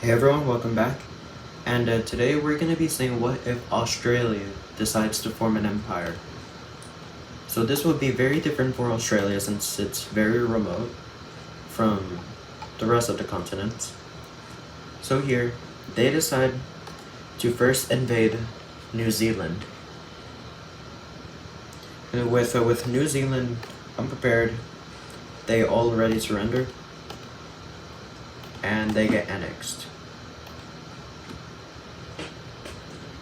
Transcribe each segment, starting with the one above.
Hey everyone, welcome back. And today we're going to be saying what if Australia decides to form an empire. So this would be very different for Australia since it's very remote from the rest of the continents. So here, they decide to first invade New Zealand. And with New Zealand unprepared, they already surrender and they get annexed.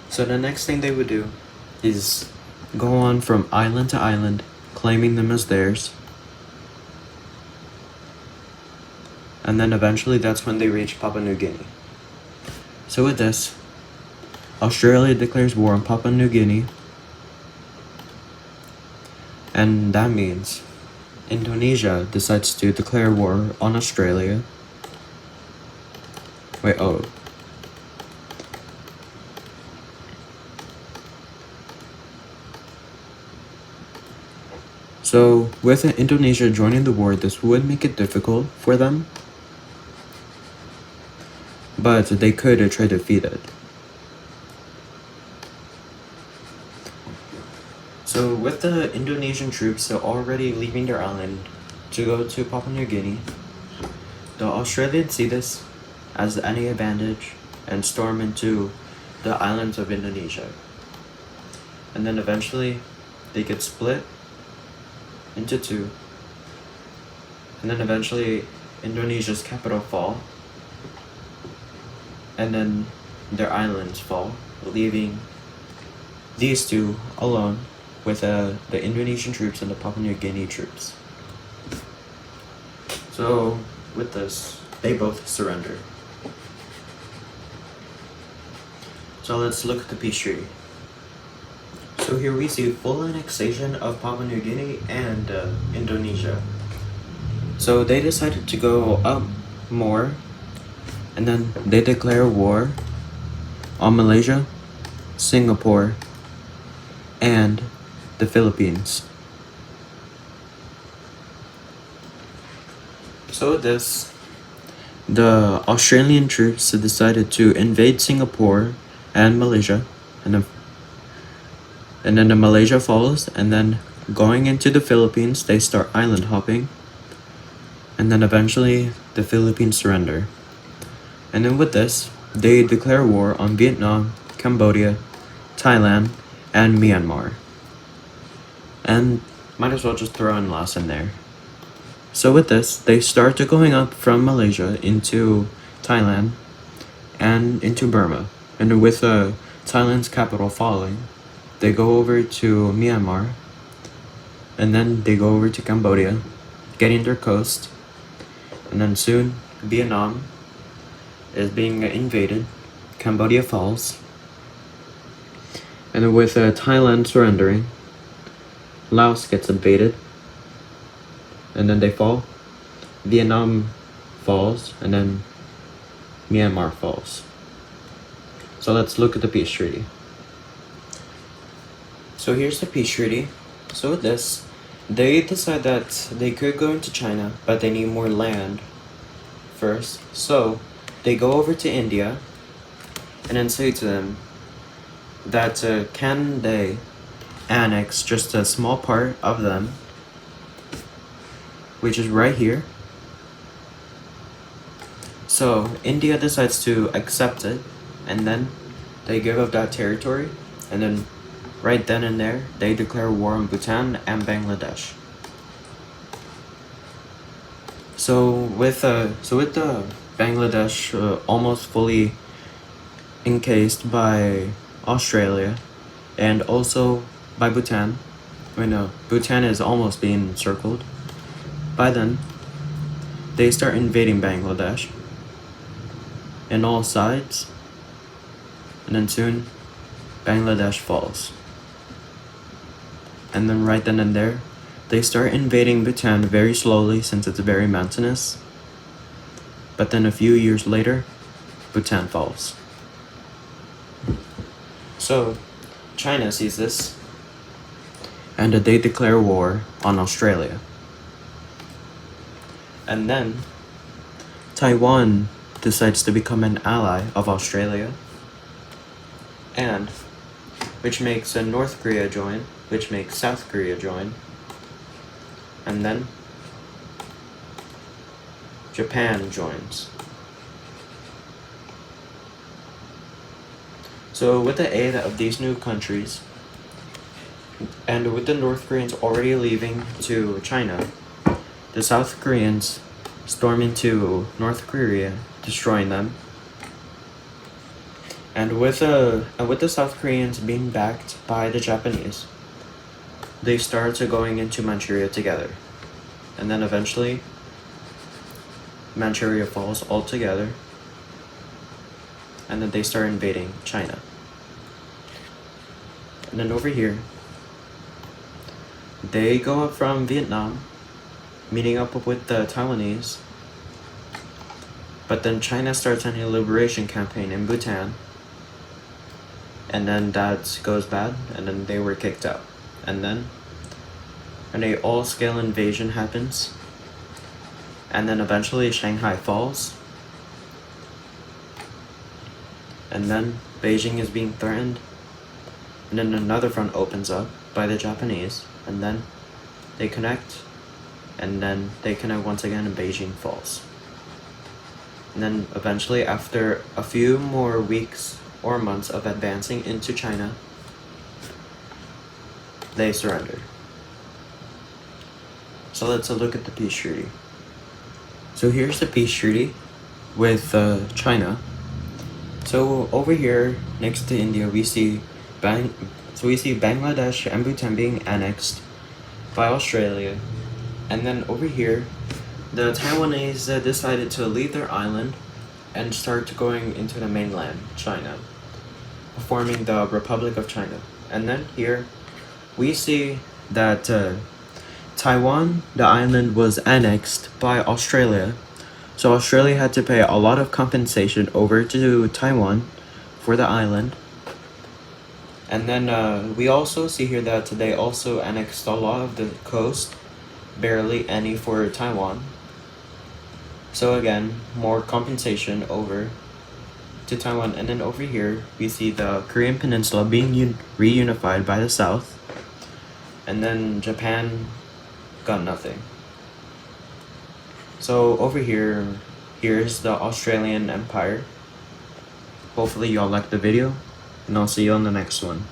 So the next thing they would do is go on from island to island, claiming them as theirs. And then eventually that's when they reach Papua New Guinea. So with this, Australia declares war on Papua New Guinea. And that means Indonesia decides to declare war on Australia. So, with Indonesia joining the war, this would make it difficult for them, but they could try to defeat it. So, with the Indonesian troops already leaving their island to go to Papua New Guinea, the Australians see this as any advantage and storm into the islands of Indonesia. And then eventually, they get split into two, and then eventually Indonesia's capital fall, and then their islands fall, leaving these two alone with the Indonesian troops and the Papua New Guinea troops. So with this, they both surrender. So let's look at the peace treaty. So here we see full annexation of Papua New Guinea and Indonesia. So they decided to go up more, and then they declare war on Malaysia, Singapore, and the Philippines. So with this, the Australian troops decided to invade Singapore and Malaysia, and then the Malaysia falls, and then going into the Philippines, they start island hopping, and then eventually the Philippines surrender. And then with this, they declare war on Vietnam, Cambodia, Thailand, and Myanmar. And might as well just throw in Laos in there. So with this, they start going up from Malaysia into Thailand and into Burma. And with Thailand's capital falling, they go over to Myanmar, and then they go over to Cambodia, getting their coast, and then soon Vietnam is being invaded, Cambodia falls, and then with Thailand surrendering, Laos gets invaded, and then they fall, Vietnam falls, and then Myanmar falls. So let's look at the peace treaty. So here's the peace treaty. So with this, they decide that they could go into China, but they need more land first. So they go over to India and then say to them that can they annex just a small part of them, which is right here. So India decides to accept it, and then they give up that territory, and then right then and there, they declare war on Bhutan and Bangladesh. So with the Bangladesh almost fully encased by Australia, and also by Bhutan, Bhutan is almost being encircled. By then, they start invading Bangladesh in all sides, and then soon, Bangladesh falls. And then right then and there, they start invading Bhutan very slowly since it's very mountainous. But then a few years later, Bhutan falls. So, China sees this, and they declare war on Australia. And then, Taiwan decides to become an ally of Australia, and which makes North Korea join, which makes South Korea join, and then Japan joins. So with the aid of these new countries, and with the North Koreans already leaving to China, the South Koreans storm into North Korea, destroying them. And with the South Koreans being backed by the Japanese, they start going into Manchuria together. And then eventually, Manchuria falls altogether, and then they start invading China. And then over here, they go up from Vietnam, meeting up with the Taiwanese, but then China starts a liberation campaign in Bhutan, and then that goes bad, and then they were kicked out. And then an all-scale invasion happens, and then eventually Shanghai falls, and then Beijing is being threatened, and then another front opens up by the Japanese, and then they connect, and then they connect once again, and Beijing falls. And then eventually, after a few more weeks or months of advancing into China, they surrender. So let's look at the peace treaty. So here's the peace treaty with China. So over here next to India, we see Bangladesh and Bhutan being annexed by Australia, and then over here, the Taiwanese decided to leave their island and start going into the mainland China, forming the Republic of China. And then here, we see that Taiwan, the island, was annexed by Australia. So Australia had to pay a lot of compensation over to Taiwan for the island. And then we also see here that they also annexed a lot of the coast, barely any for Taiwan. So again, more compensation over to Taiwan. And then over here, we see the Korean Peninsula being reunified by the South. And then Japan got nothing. So over here, here's the Australian Empire. Hopefully y'all liked the video, and I'll see you on the next one.